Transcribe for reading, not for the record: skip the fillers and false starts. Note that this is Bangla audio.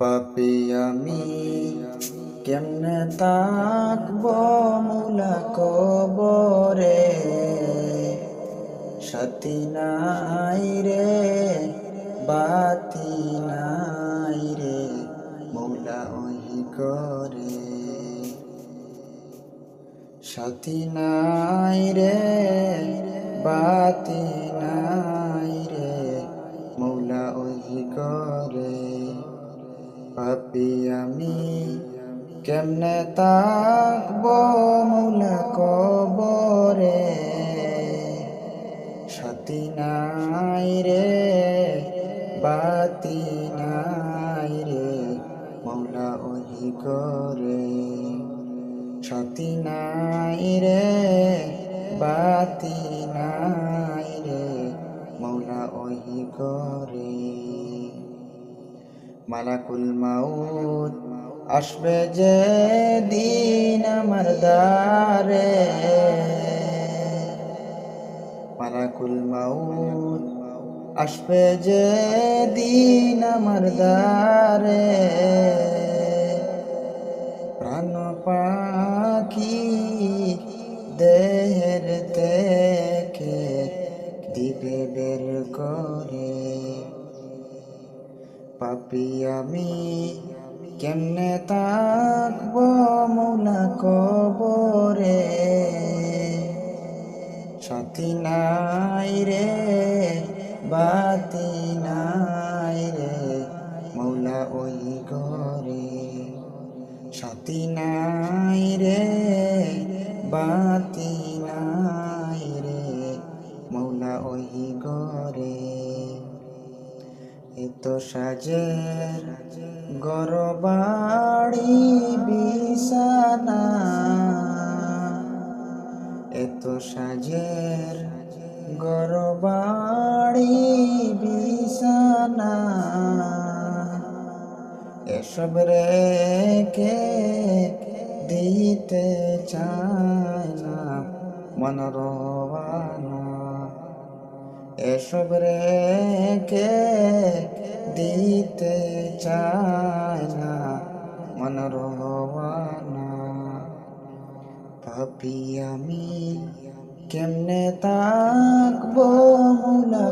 পাপী আমি কেমনে তাকবো মুলা কবরে, সাথী নাই রে বাতি নাই রে মৌলা ওই করে। সাথী নাই রে বাতি নাই রে মৌলা ওই করে। পাপী আমি কেমনে তাকবো মৌলা কবরে, সাথী নাই রে বাতি নাই রে মৌলা ওই করে। সাথী নাই রে বাতি নাই রে মৌলা ওই করে। মালাকুল মাউত আসবে যে দিন আমার দ্বারে, মালাকুল মাউত আসবে যে দিন আমার দ্বারে, প্রাণ পাখি দেহের থেকে দিবে বের করে। পাপী আমি কেমনে তাকবো মৌলা কবরে, সাথী নাই রে বাতি নাই রে মৌলা ওই ঘরে। সাথী নাই রে বাতি নাই রে মৌলা ওই ঘরে। এত সাজের গরবাড়ি বিছানা, এত সাজের গরবাড়ি বিছানা, এসব রেখে দিতে চায় না মন রওয়ানা, এসব রেখে দিতে চায় না মন রওয়ানা। পাপী আমি কেমনে তাকবো মৌলা